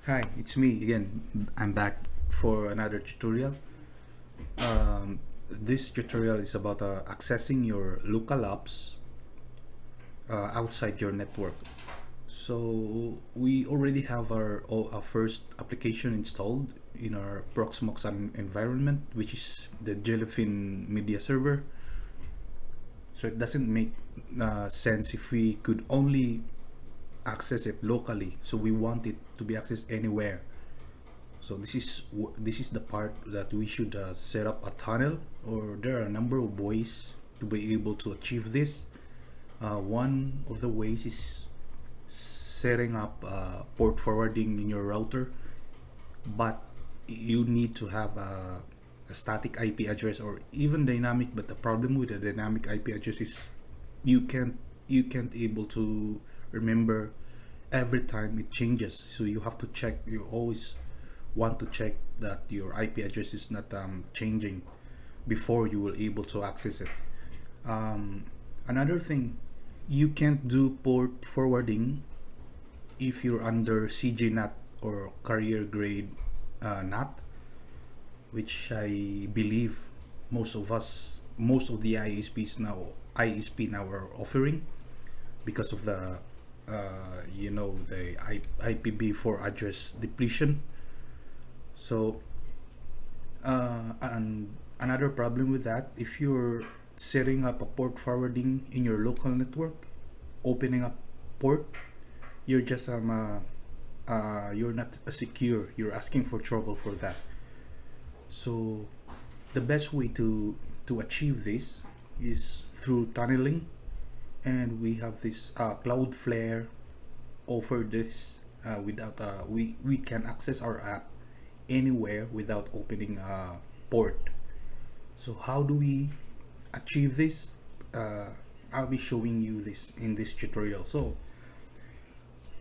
Hi, it's me again. I'm back for another tutorial. This tutorial is about accessing your local apps outside your network. So we already have our first application installed in our Proxmox environment, which is the Jellyfin media server. So it doesn't make sense if we could only access it locally. So we want it to be accessed anywhere. So this is the part that we should set up a tunnel, or there are a number of ways to be able to achieve this. One of the ways is setting up port forwarding in your router, but you need to have a static IP address or even dynamic. But the problem with the dynamic IP address is you can't able to remember every time it changes. So you have to check. You always want to check that your IP address is not changing before you will able to access it. Another thing, you can't do port forwarding if you're under CG or carrier grade NAT, which I believe most of the ISP now are offering because of the the IPv4 address depletion. So and another problem with that, if you're setting up a port forwarding in your local network, opening up port, you're just you're not secure. You're asking for trouble for that. So the best way to achieve this is through tunneling, and we have this Cloudflare offer this without we can access our app anywhere without opening a port. So how do we achieve this? I'll be showing you this in this tutorial. So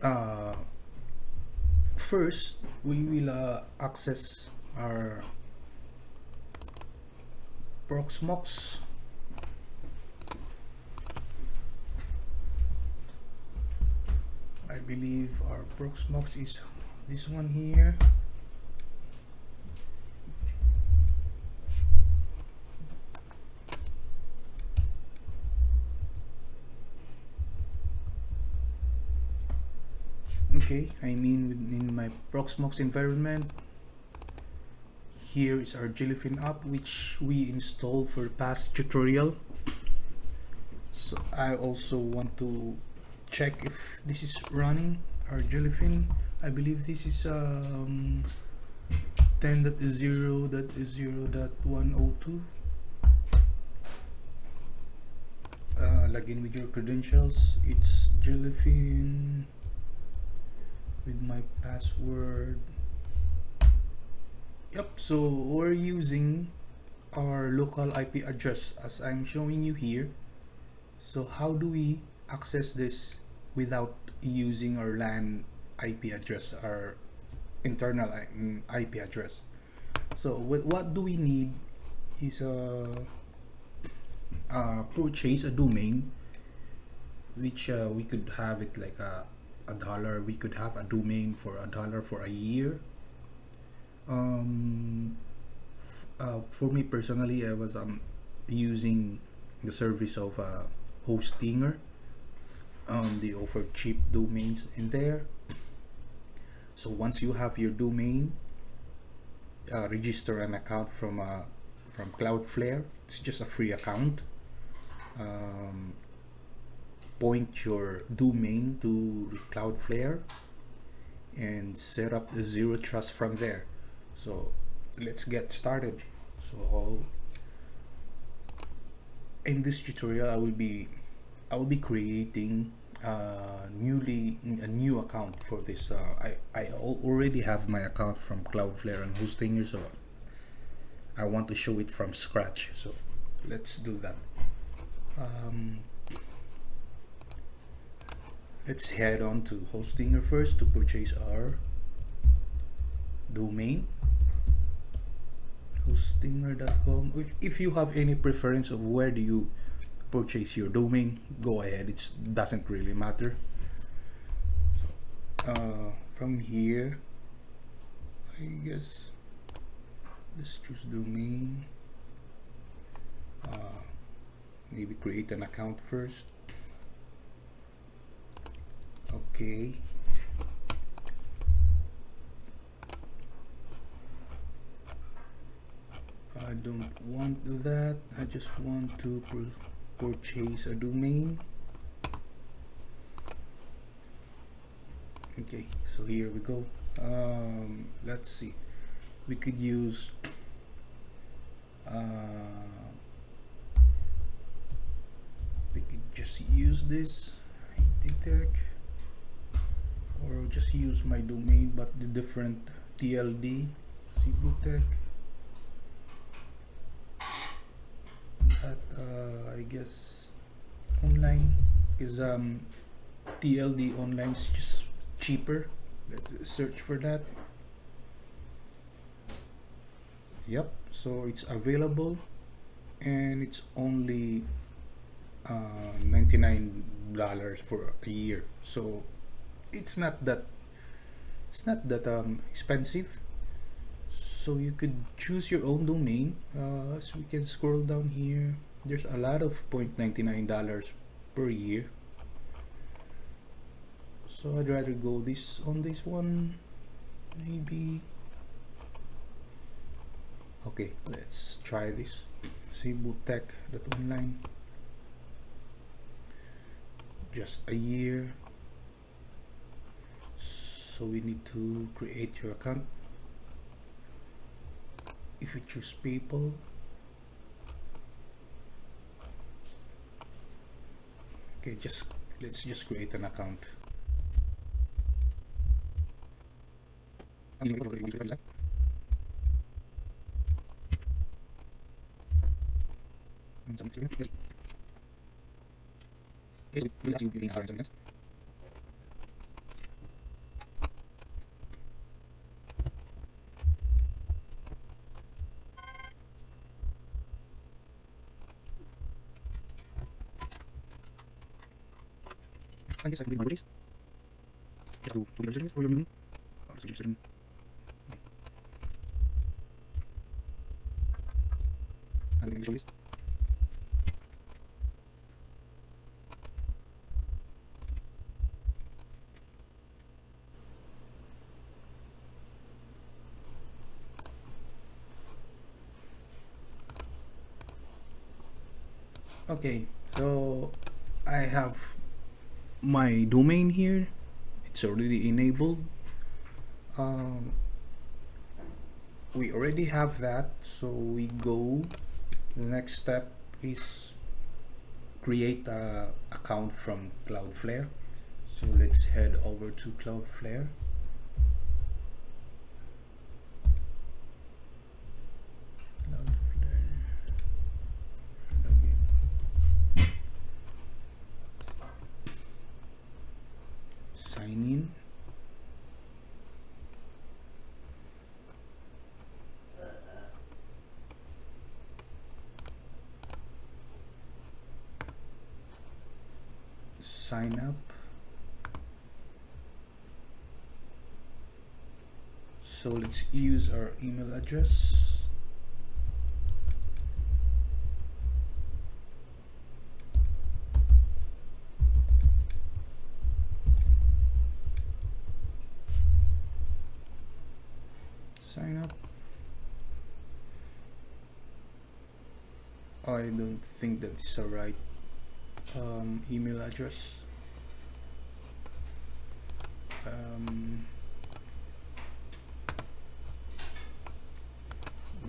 uh, first we will access our Proxmox. I believe our Proxmox is this one here. Okay, I mean within my Proxmox environment, here is our Jellyfin app which we installed for the past tutorial. So I also want to check if this is running our Jellyfin. I believe this is 10.0.0.102. Login with your credentials. It's Jellyfin with my password. Yep, so we're using our local IP address as I'm showing you here. So how do we access this without using our LAN IP address, our internal IP address? So what do we need is purchase a domain, which we could have it like a dollar. We could have a domain for $1 for a year. For me personally, I was using the service of Hostinger. They offer cheap domains in there. So once you have your domain, register an account from Cloudflare. It's just a free account. Point your domain to the Cloudflare and set up the zero trust from there. So let's get started. So in this tutorial, I will be creating a new account for this. I already have my account from Cloudflare and Hostinger, so I want to show it from scratch. So let's do that. Let's head on to Hostinger first to purchase our domain. Hostinger.com. If you have any preference of where do you purchase your domain, go ahead. It doesn't really matter. From here, I guess let's choose domain. Maybe create an account first. Okay. I don't want that. I just want to purchase a domain. Okay, so here we go. Let's see. We could use we could just use this tech, or just use my domain but the different TLD Tech. That I guess online is TLD online is just cheaper. Let's search for that. Yep, so it's available and it's only $99 for a year, so it's not that expensive. So you could choose your own domain. So we can scroll down here. There's a lot of $0.99 per year, so I'd rather go on this one maybe. Okay, let's try this. Tech.online. Just a year. So we need to create your account. If you choose people, okay, let's just create an account. I guess I can do my purchase. Just to the registrations for your domain. Registration. And then this. Okay, so I have my domain here. It's already enabled. We already have that, so we go. The next step is create a account from Cloudflare. So let's head over to Cloudflare. Sign in. Sign up. So let's use our email address. Sign up. I don't think that's the right email address.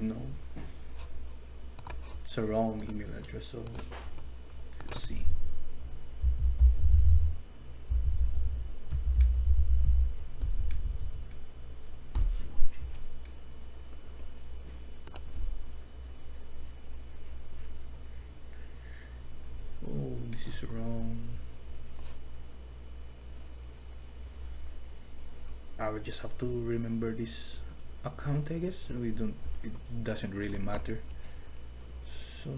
No, it's a wrong email address, so let's see. Oh, this is wrong. I would just have to remember this account, I guess. It doesn't really matter. So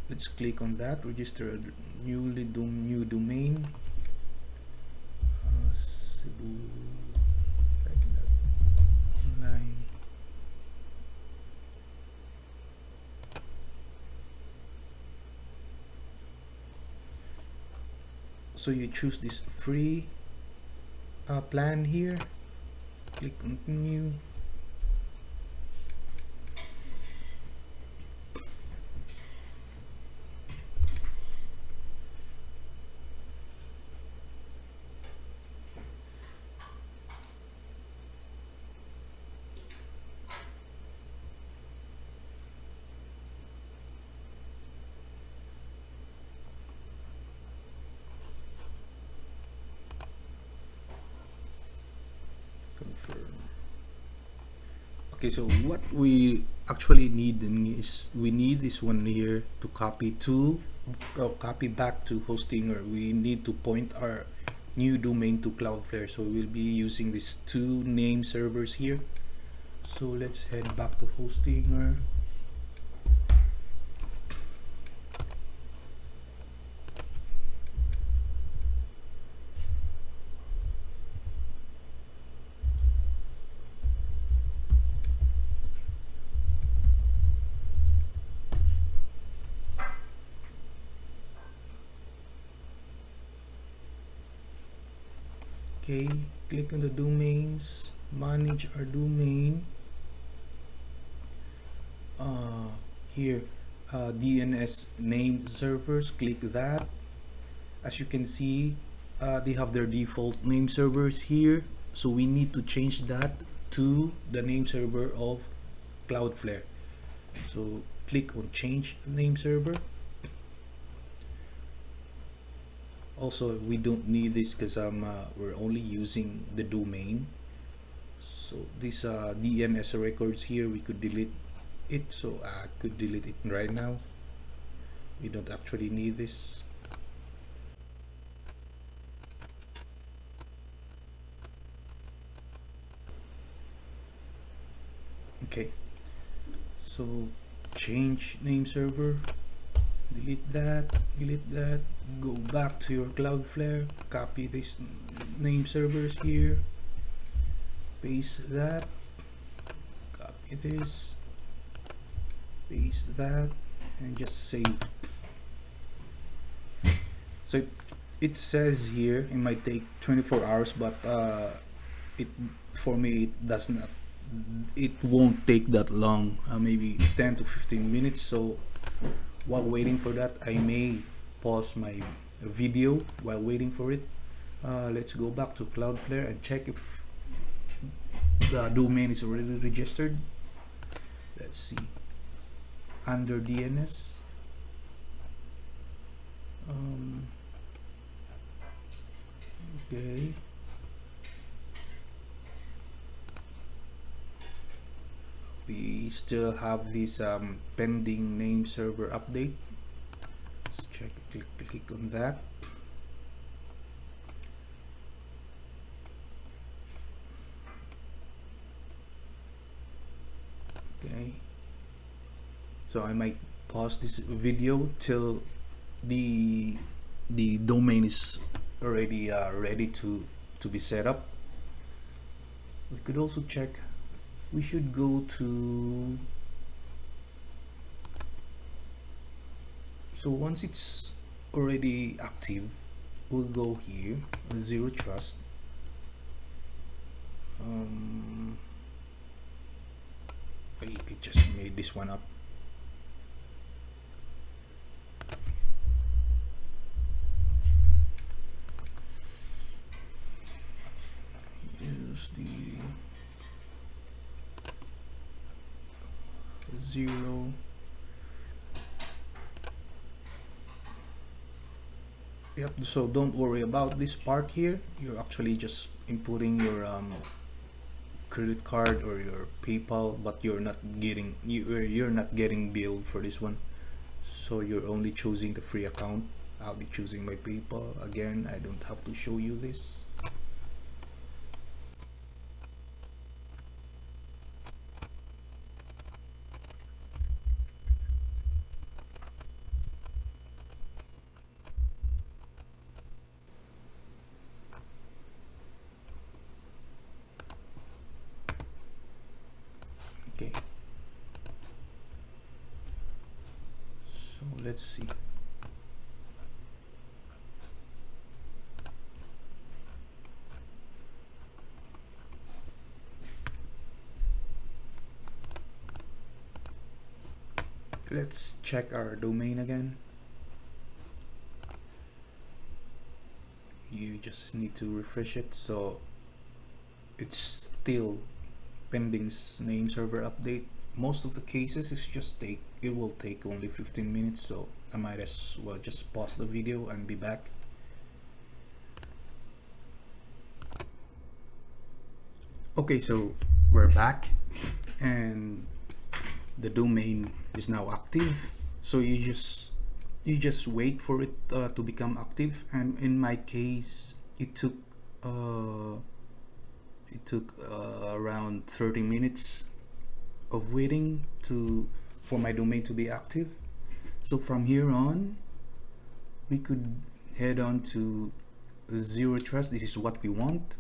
let's click on that. Register a new domain. Cebu So you choose this free plan here, click continue. Confirm. Okay, so what we actually need is we need this one here to copy to copy back to hosting, or we need to point our new domain to Cloudflare. So we'll be using these two name servers here. So let's head back to hosting. Okay, click on the domains, manage our domain. Here, DNS name servers, click that. As you can see, they have their default name servers here, so we need to change that to the name server of Cloudflare. So click on change name server. Also, we don't need this because we're only using the domain. So these DNS records here, we could delete it. So I could delete it right now. We don't actually need this. Okay, so change name server, delete that, go back to your Cloudflare, copy this name servers here, paste that, copy this, paste that, and just save. So it says here it might take 24 hours, but for me it won't take that long, maybe 10 to 15 minutes. So while waiting for that, I may pause my video while waiting for it. Let's go back to Cloudflare and check if the domain is already registered. Let's see, under DNS. Okay, we still have this pending name server update. Let's check, click on that. Okay, so I might pause this video till the domain is already ready to be set up. We could also check, we should go to, so once it's already active, we'll go here, zero trust. I could just made this one up. Use the zero. Yep, so don't worry about this part here. You're actually just inputting your credit card or your PayPal, but you're not getting billed for this one. So you're only choosing the free account. I'll be choosing my PayPal. Again, I don't have to show you this. Okay, so let's see. Let's check our domain again. You just need to refresh it, so it's still pending name server update. Most of the cases it will take only 15 minutes, so I might as well just pause the video and be back. Okay, so we're back and the domain is now active. So you just wait for it to become active, and in my case it took around 30 minutes of waiting for my domain to be active. So from here on we could head on to zero trust. This is what we want,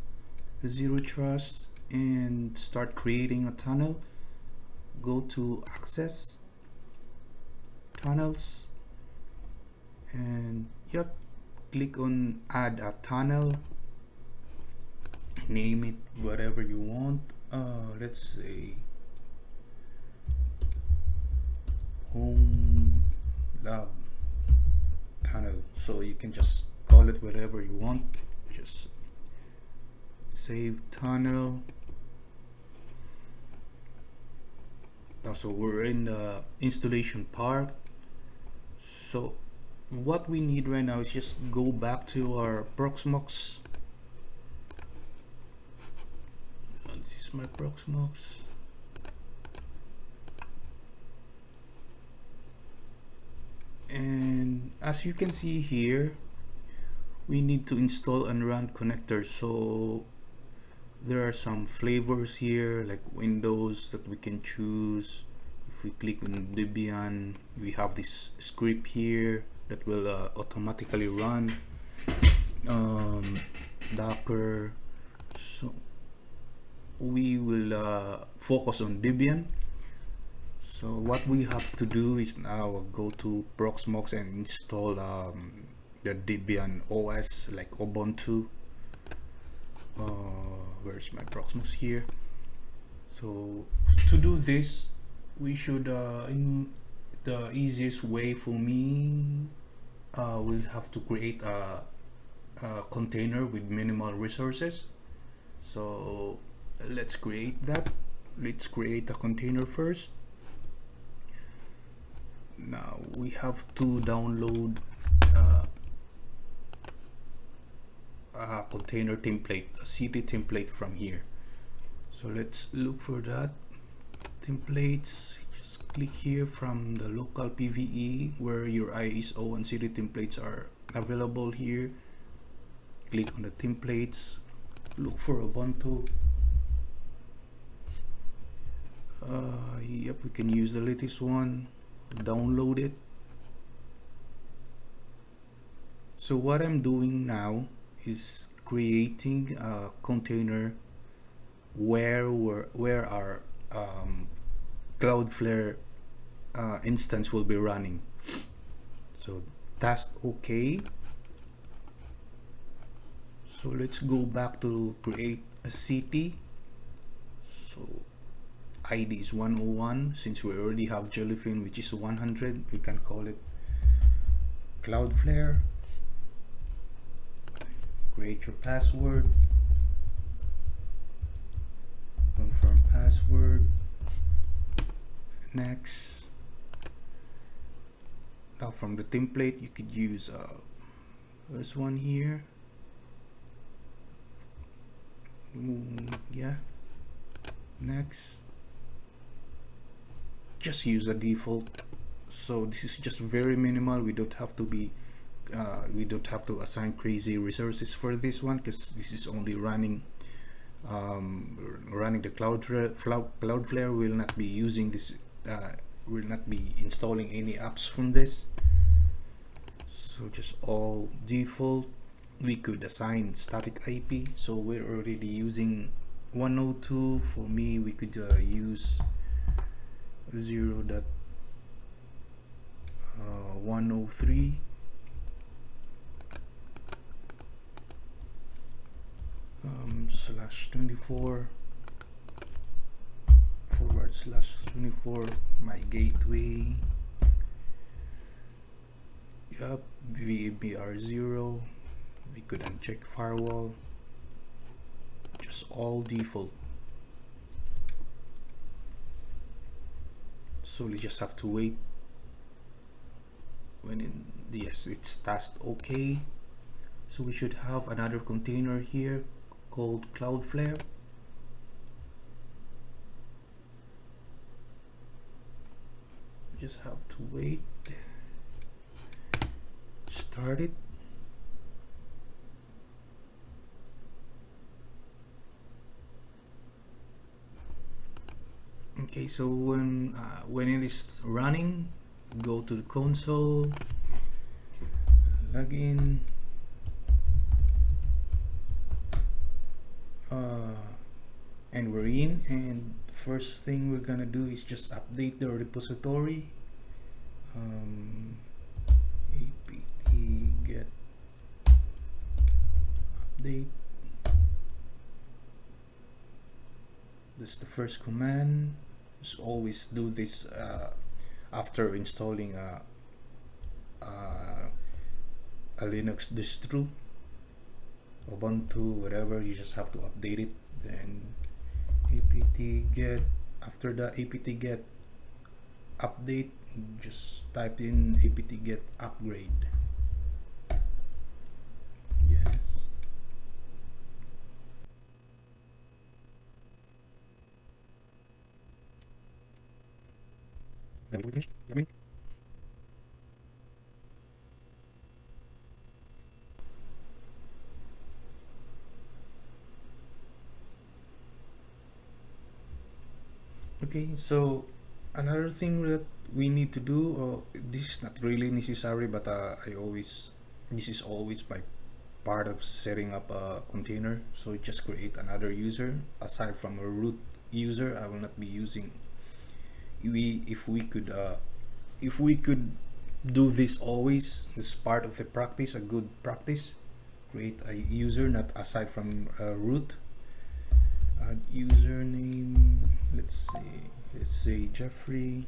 zero trust, and start creating a tunnel. Go to access tunnels and click on add a tunnel, name it whatever you want. Let's say home lab tunnel, so you can just call it whatever you want. Just save tunnel. So we're in the installation part. So what we need right now is just go back to our Proxmox. This is my Proxmox. And as you can see here, we need to install and run connectors. So there are some flavors here, like Windows, that we can choose. If we click on Debian, we have this script here that will automatically run Docker. So we will focus on Debian. So what we have to do is now go to Proxmox and install the Debian OS, like Ubuntu. Where's my Proxmox here? So to do this, we should in the easiest way for me, we'll have to create a container with minimal resources. So let's create that. Let's create a container first. Now we have to download a container template, a city template from here. So let's look for that. Templates, just click here from the local PVE where your ISO and city templates are available here. Click on the templates, look for Ubuntu. Yep, we can use the latest one, download it. So what I'm doing now is creating a container where our Cloudflare instance will be running. So that's okay. So let's go back to create a city. So ID is 101. Since we already have Jellyfin, which is 100, we can call it Cloudflare. Create your password, confirm password, next. Now from the template you could use this one here. Yeah, next. Just use a default. So this is just very minimal. We don't have to assign crazy resources for this one, because this is only running the Cloudflare will not be using this, will not be installing any apps from this. So just all default. We could assign static IP, so we're already using 102. For me, we could use 0.103. /24 /24 my gateway Yup, VBR0. We could uncheck firewall. Just all default. So we just have to wait when yes, it's tasked okay. So we should have another container here called Cloudflare. We just have to wait. Start it. Okay, so when it is running, go to the console, log in, and we're in. And first thing we're gonna do is just update the repository. apt get update. That's the first command. Just always do this after installing a Linux distro, Ubuntu, whatever. You just have to update it. Then apt get, after the apt get update, just type in apt get upgrade. Yes. Okay, so another thing that we need to do, this is not really necessary, but this is always by part of setting up a container. So just create another user aside from a root user. I will not be using. If we could do this always, this is part of the practice, a good practice. Create a user not aside from root. Add username. Let's say Jeffrey.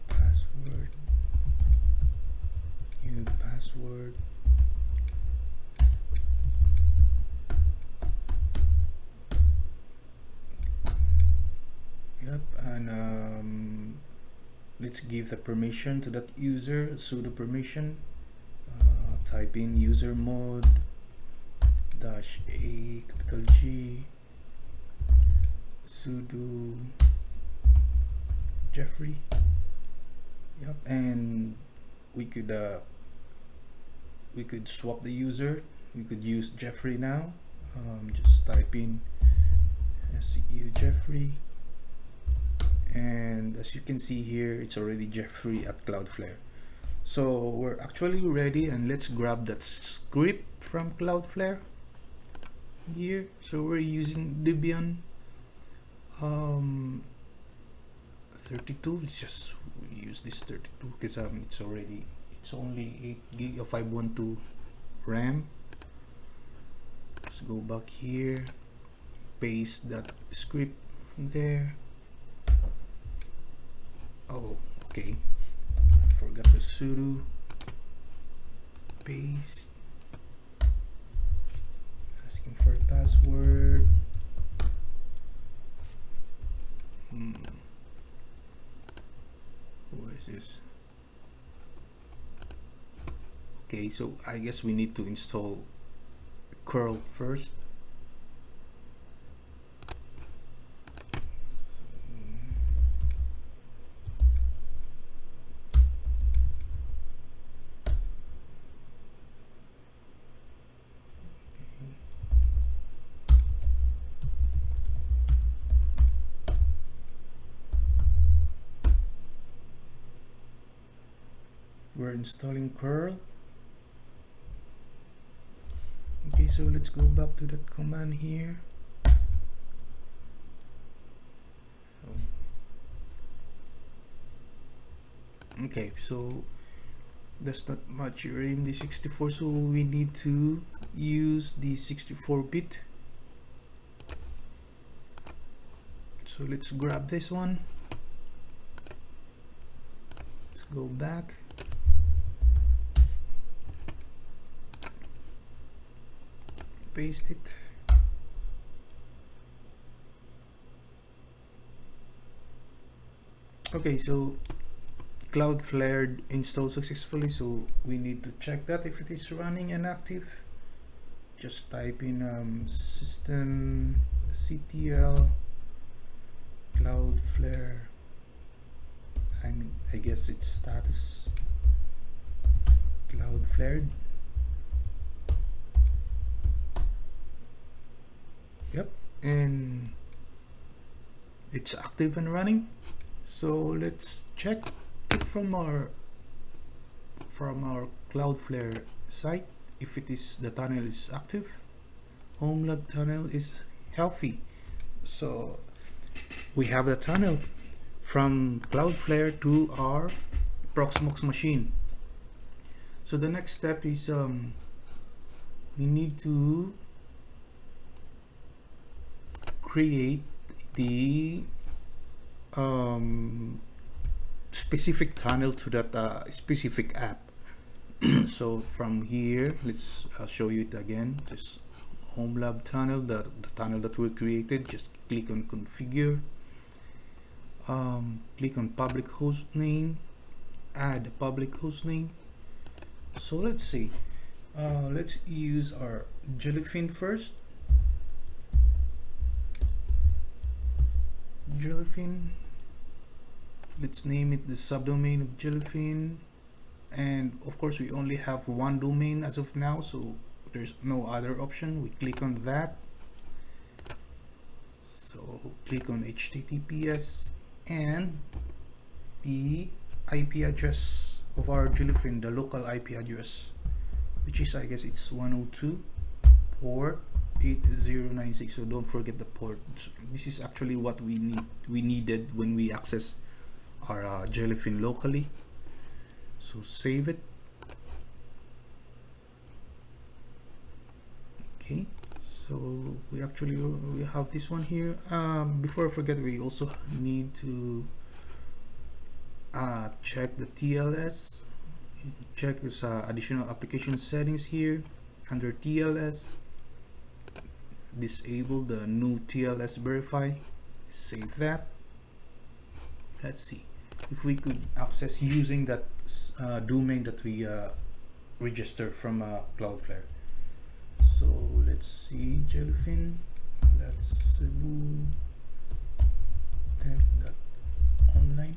Password. New password. Yep, and let's give the permission to that user, sudo permission. Type in user mode -a capital G sudo Jeffrey. Yep, and we could swap the user. We could use Jeffrey now. Just type in SU Jeffrey, and as you can see here, it's already Jeffrey at Cloudflare. So we're actually ready, and let's grab that script from Cloudflare here. So we're using Debian 32. Let's just use this 32 because it's only 8 gig of 512 RAM. Let's go back here, paste that script there. Oh, okay. Forgot the sudo. Paste. Asking for a password. What is this? Okay, so I guess we need to install curl first. We're installing curl. Okay, so let's go back to that command here. Okay, so there's not much in the 64, so we need to use the 64-bit. So let's grab this one. go back. Paste it. Okay, so Cloudflare installed successfully, so we need to check that if it is running and active. Just type in system ctl Cloudflare. I guess it's status Cloudflare. Yep, and it's active and running. So let's check it from our Cloudflare site if it is, the tunnel is active. Home lab tunnel is healthy, so we have the tunnel from Cloudflare to our Proxmox machine. So the next step is we need to create the specific tunnel to that specific app. So from here, I'll show you it again. This home lab tunnel, the tunnel that we created, just click on configure, click on public host name, add a public host name. So let's see, let's use our Jellyfin first. Jellyfin, let's name it the subdomain of Jellyfin, and of course we only have one domain as of now, so there's no other option. We click on that, so click on HTTPS and the IP address of our Jellyfin, the local IP address, which is, I guess it's 102 port 8096. So don't forget the port. This is actually what we needed when we access our Jellyfin locally. So save it. Okay, so we have this one here. Before I forget, we also need to check the TLS. Check this additional application settings here. Under TLS, disable the new TLS verify. Save that. Let's see if we could access using that domain that we registered from Cloudflare. So let's see, Jellyfin, let's Cebu tech.online.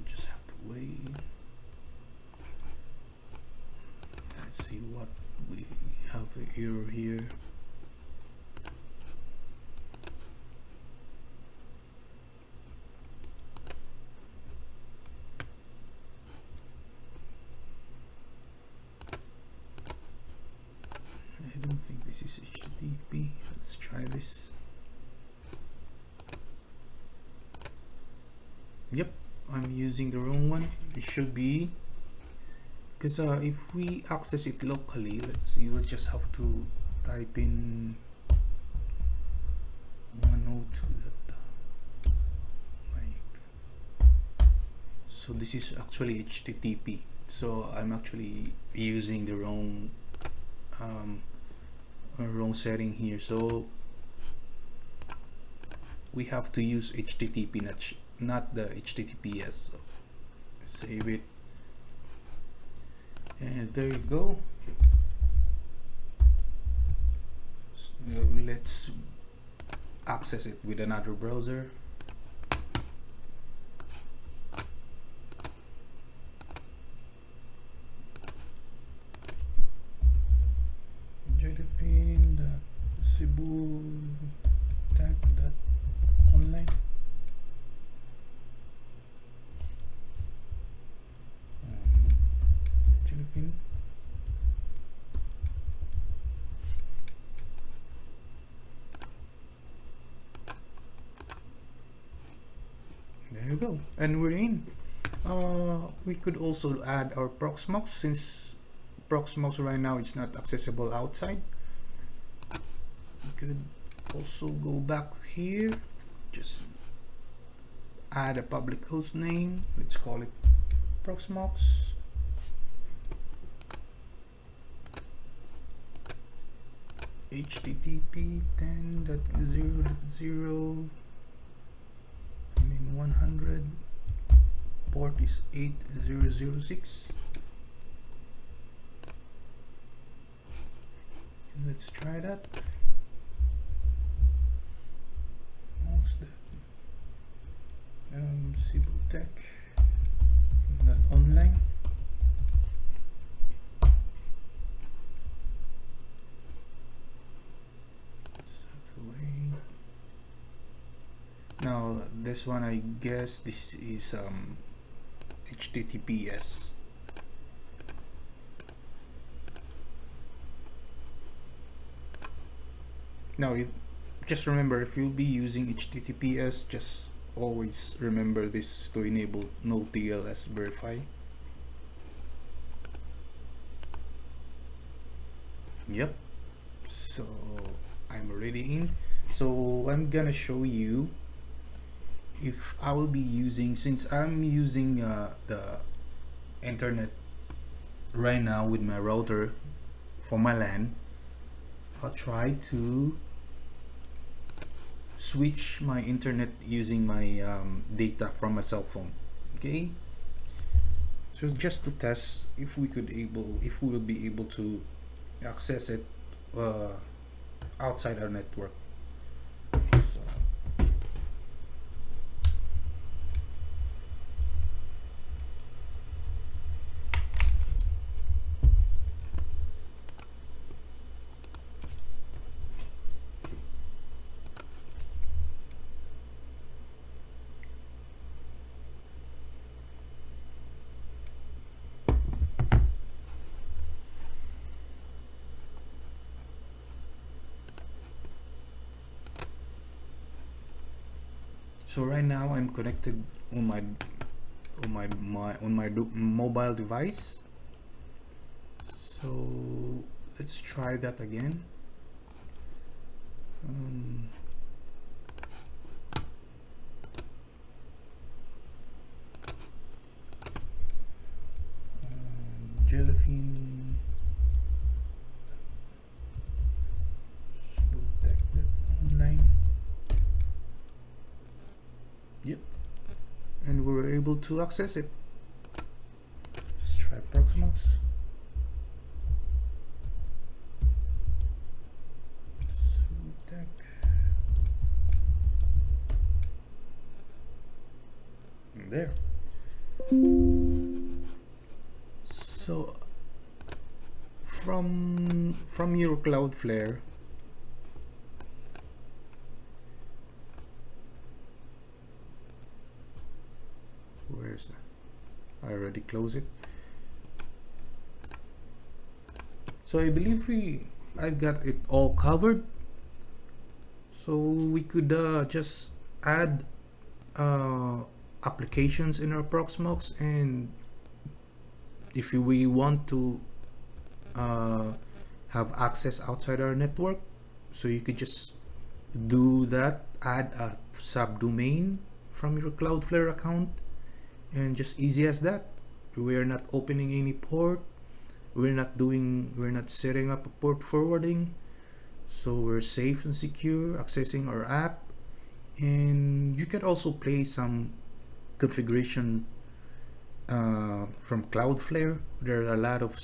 Just have to wait. Let's see what we have an error here. I don't think this is HTTP. Let's try this. Yep, I'm using the wrong one. It should be, because if we access it locally, let's see, we'll just have to type in 102. So this is actually HTTP. So I'm actually using the wrong setting here. So we have to use HTTP, not the HTTPS. So save it, and there you go. So let's access it with another browser. Cebu tech.online. Jellyfin. There you go, and we're in. We could also add our Proxmox, since Proxmox right now is not accessible outside. We could also go back here just add a public host name. Let's call it Proxmox. HTTP 10.0.0 100, port is 8006. Let's try that. What's that? Cibotech, not online. Just have to wait. Now this one, I guess this is HTTPS. Now, just remember, if you'll be using HTTPS, just always remember this to enable no TLS verify. Yep. So I'm already in. So I'm gonna show you if I will be using, since I'm using the internet right now with my router for my LAN, I'll try to switch my internet using my data from my cell phone. Okay, so just to test if we will be able to access it outside our network. So right now I'm connected on my mobile device. So let's try that again. Jellyfin online. Yep, and we're able to access it. Let's try Proxmox. There. So from your Cloudflare, where's that? I already closed it. So I believe I've got it all covered. So we could just add applications in our Proxmox, and if we want to have access outside our network, so you could just do that, add a subdomain from your Cloudflare account, and just easy as that. We're not opening any port, we're not setting up a port forwarding, so we're safe and secure accessing our app. And you can also play some configuration from Cloudflare. There are a lot of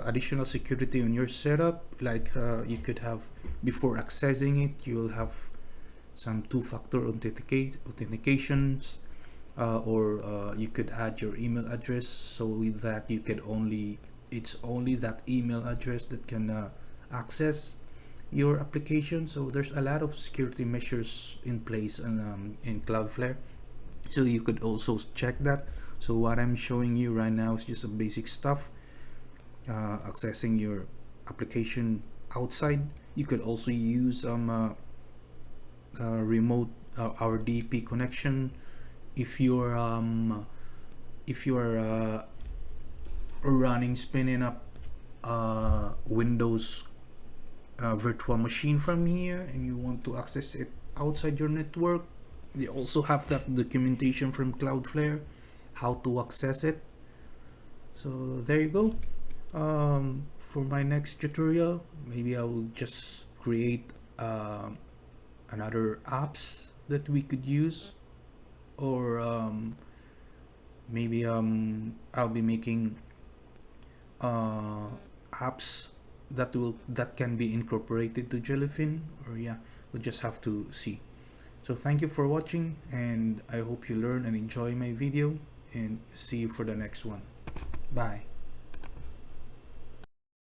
additional security on your setup, like you could have, before accessing it, you'll have some two-factor authentications, or you could add your email address, so with that you could it's only that email address that can access your application. So there's a lot of security measures in place in Cloudflare, so you could also check that. So what I'm showing you right now is just a basic stuff, accessing your application outside. You could also use remote our DP connection if you're spinning up Windows virtual machine from here and you want to access it outside your network, they also have that documentation from Cloudflare how to access it. So there you go. For my next tutorial, maybe I'll just create another apps that we could use, or maybe I'll be making apps that can be incorporated to Jellyfin, or yeah, we'll just have to see. So thank you for watching, and I hope you learn and enjoy my video, and see you for the next one. Bye.